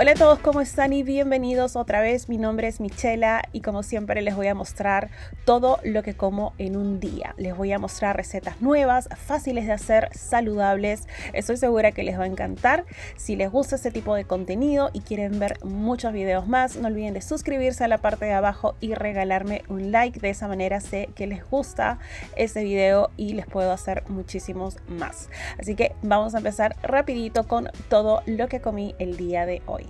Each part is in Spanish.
Hola a todos, ¿cómo están? Y bienvenidos otra vez. Mi nombre es Michela y como siempre les voy a mostrar todo lo que como en un día. Les voy a mostrar recetas nuevas, fáciles de hacer, saludables. Estoy segura que les va a encantar. Si les gusta este tipo de contenido y quieren ver muchos videos más, no olviden de suscribirse a la parte de abajo y regalarme un like. De esa manera sé que les gusta este video y les puedo hacer muchísimos más. Así que vamos a empezar rapidito con todo lo que comí el día de hoy.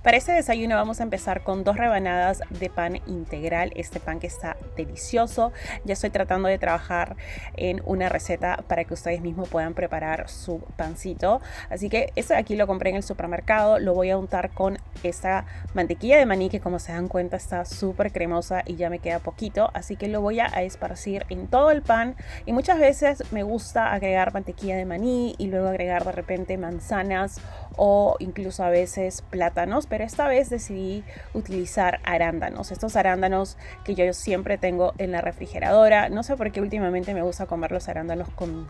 Para este desayuno vamos a empezar con 2 rebanadas de pan integral. Este pan que está delicioso. Ya estoy tratando de trabajar en una receta para que ustedes mismos puedan preparar su pancito. Así que este de aquí lo compré en el supermercado. Lo voy a untar con esta mantequilla de maní que, como se dan cuenta, está súper cremosa y ya me queda poquito. Así que lo voy a esparcir en todo el pan. Y muchas veces me gusta agregar mantequilla de maní y luego agregar de repente manzanas o incluso a veces plátanos, pero esta vez decidí utilizar arándanos, estos arándanos que yo siempre tengo en la refrigeradora. No sé por qué últimamente me gusta comer los arándanos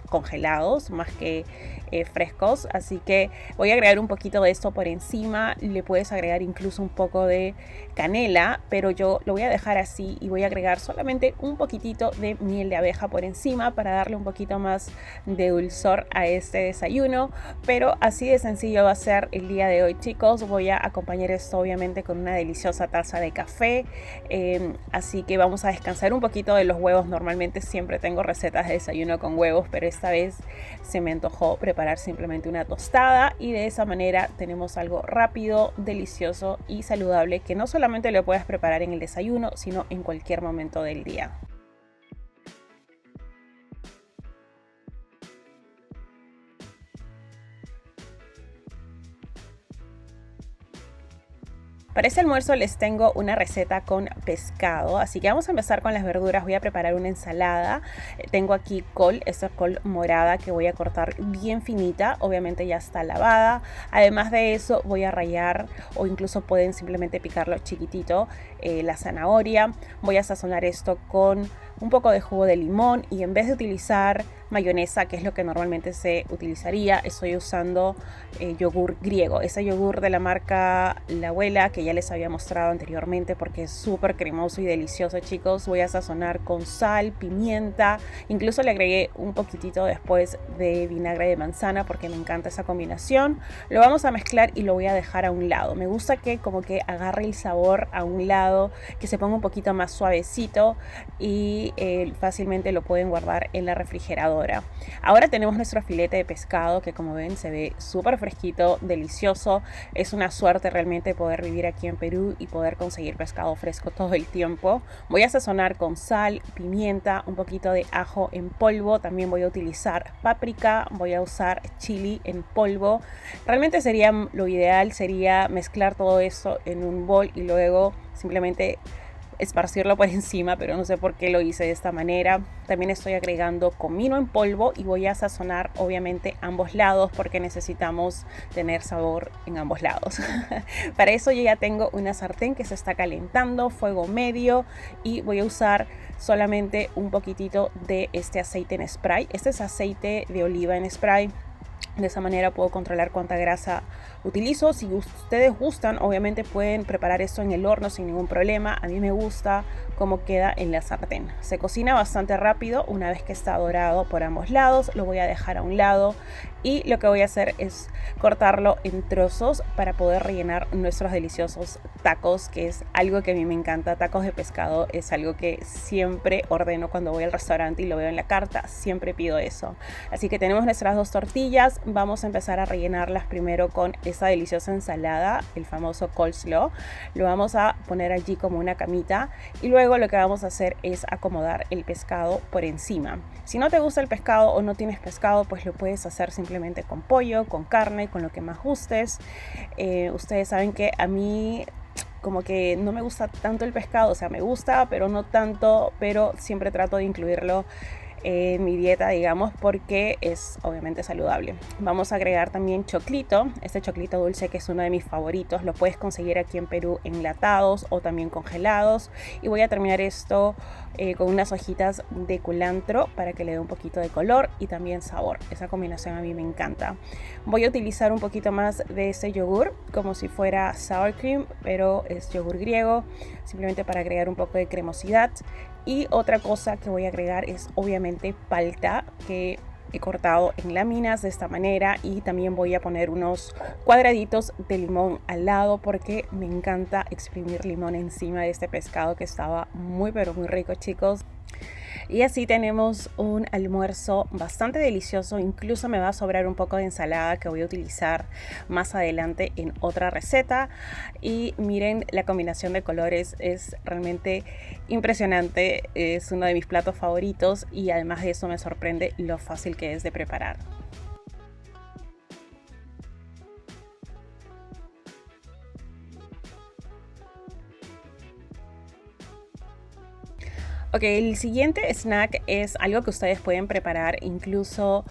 congelados más que frescos, así que voy a agregar un poquito de esto por encima. Le puedes agregar incluso un poco de canela, pero yo lo voy a dejar así y voy a agregar solamente un poquitito de miel de abeja por encima para darle un poquito más de dulzor a este desayuno. Pero así de sencillo va a ser el día de hoy, chicos. Voy a acompañar esto obviamente con una deliciosa taza de café, así que vamos a descansar un poquito de los huevos. Normalmente siempre tengo recetas de desayuno con huevos, pero esta vez se me antojó preparar simplemente una tostada y de esa manera tenemos algo rápido, delicioso y saludable que no solamente lo puedes preparar en el desayuno, sino en cualquier momento del día. Para este almuerzo les tengo una receta con pescado, así que vamos a empezar con las verduras. Voy a preparar una ensalada. Tengo aquí col, esta col morada que voy a cortar bien finita, obviamente ya está lavada. Además de eso voy a rallar o incluso pueden simplemente picarlo chiquitito, la zanahoria. Voy a sazonar esto con un poco de jugo de limón y en vez de utilizar mayonesa, que es lo que normalmente se utilizaría, estoy usando yogur griego, ese yogur de la marca La Abuela que ya les había mostrado anteriormente porque es súper cremoso y delicioso, chicos. Voy a sazonar con sal, pimienta, incluso le agregué un poquitito después de vinagre de manzana porque me encanta esa combinación. Lo vamos a mezclar y lo voy a dejar a un lado. Me gusta que como que agarre el sabor a un lado, que se ponga un poquito más suavecito y fácilmente lo pueden guardar en la refrigeradora. Ahora tenemos nuestro filete de pescado que, como ven, se ve súper fresquito, delicioso. Es una suerte realmente poder vivir aquí en Perú y poder conseguir pescado fresco todo el tiempo. Voy a sazonar con sal, pimienta, un poquito de ajo en polvo. También voy a utilizar páprica, voy a usar chili en polvo. Realmente lo ideal sería mezclar todo esto en un bol y luego simplemente esparcirlo por encima, pero no sé por qué lo hice de esta manera. También estoy agregando comino en polvo y voy a sazonar obviamente ambos lados porque necesitamos tener sabor en ambos lados. Para eso yo ya tengo una sartén que se está calentando, fuego medio, y voy a usar solamente un poquitito de este aceite en spray. Este es aceite de oliva en spray. De esa manera puedo controlar cuánta grasa utilizo. Si ustedes gustan, obviamente pueden preparar esto en el horno sin ningún problema. A mí me gusta cómo queda en la sartén. Se cocina bastante rápido. Una vez que está dorado por ambos lados, lo voy a dejar a un lado y lo que voy a hacer es cortarlo en trozos para poder rellenar nuestros deliciosos tacos, que es algo que a mí me encanta. Tacos de pescado es algo que siempre ordeno cuando voy al restaurante y lo veo en la carta. Siempre pido eso. Así que tenemos nuestras 2 tortillas. Vamos a empezar a rellenarlas primero con esa deliciosa ensalada, el famoso coleslaw. Lo vamos a poner allí como una camita y luego lo que vamos a hacer es acomodar el pescado por encima. Si no te gusta el pescado o no tienes pescado, pues lo puedes hacer simplemente con pollo, con carne, con lo que más gustes. Ustedes saben que a mí como que no me gusta tanto el pescado, o sea, me gusta, pero no tanto, pero siempre trato de incluirlo en mi dieta, digamos, porque es obviamente saludable. Vamos a agregar también choclito, este choclito dulce que es uno de mis favoritos. Lo puedes conseguir aquí en Perú enlatados o también congelados. Y voy a terminar esto con unas hojitas de culantro para que le dé un poquito de color y también sabor. Esa combinación a mí me encanta. Voy a utilizar un poquito más de este yogur como si fuera sour cream, pero es yogur griego, simplemente para agregar un poco de cremosidad. Y otra cosa que voy a agregar es obviamente palta, que he cortado en láminas de esta manera, y también voy a poner unos cuadraditos de limón al lado porque me encanta exprimir limón encima de este pescado que estaba muy pero muy rico, chicos. Y así tenemos un almuerzo bastante delicioso. Incluso me va a sobrar un poco de ensalada que voy a utilizar más adelante en otra receta. Y miren, la combinación de colores es realmente impresionante. Es uno de mis platos favoritos y además de eso me sorprende lo fácil que es de preparar. Ok, el siguiente snack es algo que ustedes pueden preparar incluso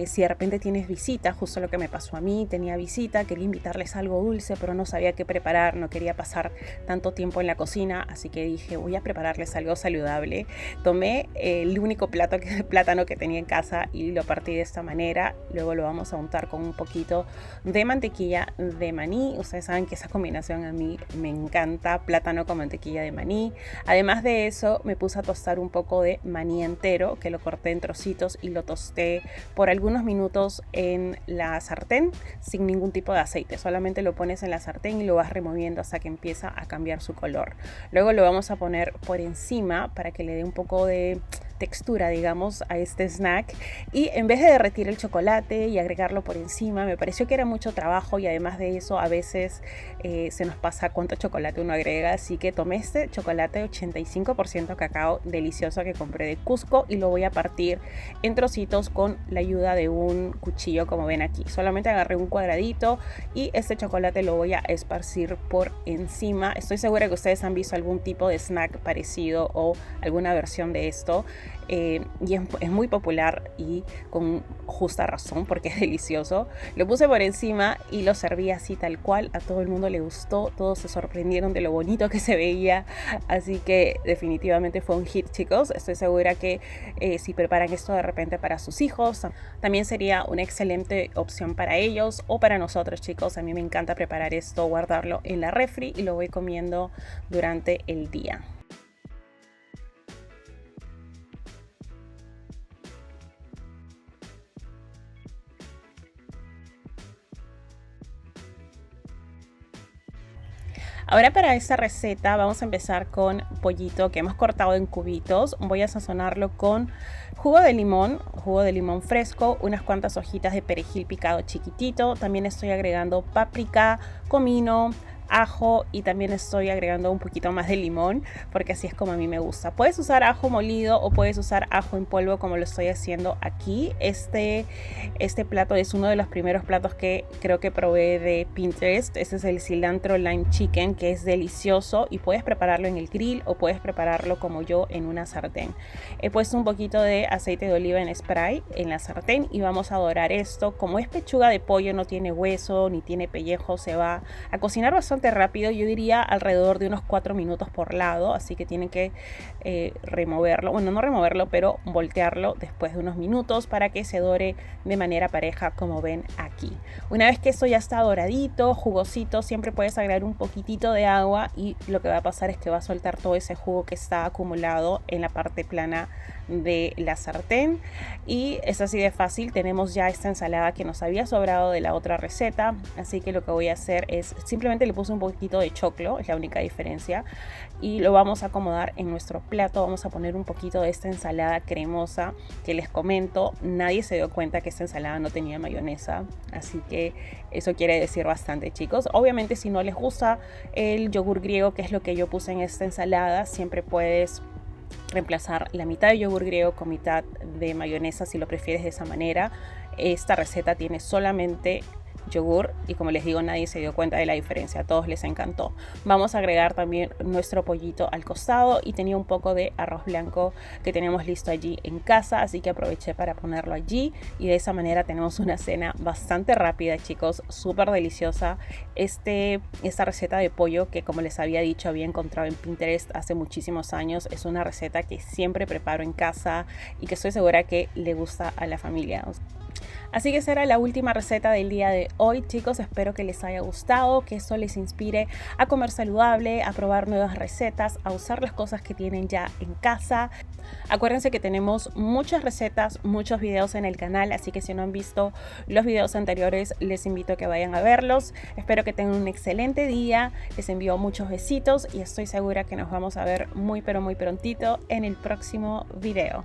si de repente tienes visita, justo lo que me pasó a mí. Tenía visita, quería invitarles algo dulce, pero no sabía qué preparar, no quería pasar tanto tiempo en la cocina, así que dije, voy a prepararles algo saludable. Tomé el único plátano que tenía en casa y lo partí de esta manera. Luego lo vamos a untar con un poquito de mantequilla de maní. Ustedes saben que esa combinación a mí me encanta, plátano con mantequilla de maní. Además de eso, me puse a tostar un poco de maní entero, que lo corté en trocitos y lo tosté por algunos minutos en la sartén sin ningún tipo de aceite. Solamente lo pones en la sartén y lo vas removiendo hasta que empieza a cambiar su color. Luego lo vamos a poner por encima para que le dé un poco de textura, digamos, a este snack. Y en vez de derretir el chocolate y agregarlo por encima, me pareció que era mucho trabajo, y además de eso a veces se nos pasa cuánto chocolate uno agrega, así que tomé este chocolate 85% cacao delicioso que compré de Cusco y lo voy a partir en trocitos con la ayuda de un cuchillo, como ven aquí. Solamente agarré un cuadradito y este chocolate lo voy a esparcir por encima. Estoy segura que ustedes han visto algún tipo de snack parecido o alguna versión de esto. Y es muy popular y con justa razón porque es delicioso. Lo puse por encima y lo serví así tal cual. A todo el mundo le gustó, todos se sorprendieron de lo bonito que se veía, así que definitivamente fue un hit, chicos. Estoy segura que si preparan esto de repente para sus hijos, también sería una excelente opción para ellos o para nosotros, chicos. A mí me encanta preparar esto, guardarlo en la refri y lo voy comiendo durante el día. Ahora para esta receta vamos a empezar con pollito que hemos cortado en cubitos. Voy a sazonarlo con jugo de limón fresco, unas cuantas hojitas de perejil picado chiquitito. También estoy agregando páprica, comino, ajo y también estoy agregando un poquito más de limón porque así es como a mí me gusta. Puedes usar ajo molido o puedes usar ajo en polvo como lo estoy haciendo aquí. Este plato es uno de los primeros platos que creo que probé de Pinterest. Este es el cilantro lime chicken, que es delicioso y puedes prepararlo en el grill o puedes prepararlo como yo en una sartén. He puesto un poquito de aceite de oliva en spray en la sartén y vamos a dorar esto. Como es pechuga de pollo, no tiene hueso ni tiene pellejo, se va a cocinar bastante rápido. Yo diría alrededor de unos 4 minutos por lado, así que tienen que removerlo, bueno, no removerlo, pero voltearlo después de unos minutos para que se dore de manera pareja, como ven aquí. Una vez que esto ya está doradito, jugosito, siempre puedes agregar un poquitito de agua y lo que va a pasar es que va a soltar todo ese jugo que está acumulado en la parte plana de la sartén. Y es así de fácil. Tenemos ya esta ensalada que nos había sobrado de la otra receta, así que lo que voy a hacer es simplemente le puse un poquito de choclo, es la única diferencia, y lo vamos a acomodar en nuestro plato. Vamos a poner un poquito de esta ensalada cremosa que les comento, nadie se dio cuenta que esta ensalada no tenía mayonesa, así que eso quiere decir bastante, chicos. Obviamente si no les gusta el yogur griego, que es lo que yo puse en esta ensalada, siempre puedes reemplazar la mitad de yogur griego con mitad de mayonesa si lo prefieres de esa manera. Esta receta tiene solamente yogur y como les digo, nadie se dio cuenta de la diferencia, a todos les encantó. Vamos a agregar también nuestro pollito al costado y tenía un poco de arroz blanco que tenemos listo allí en casa, así que aproveché para ponerlo allí y de esa manera tenemos una cena bastante rápida, chicos, súper deliciosa. Esta receta de pollo que, como les había dicho, había encontrado en Pinterest hace muchísimos años, es una receta que siempre preparo en casa y que estoy segura que le gusta a la familia. Así que será la última receta del día de hoy, chicos. Espero que les haya gustado, que esto les inspire a comer saludable, a probar nuevas recetas, a usar las cosas que tienen ya en casa. Acuérdense que tenemos muchas recetas, muchos videos en el canal, así que si no han visto los videos anteriores, les invito a que vayan a verlos. Espero que tengan un excelente día, les envío muchos besitos y estoy segura que nos vamos a ver muy pero muy prontito en el próximo video.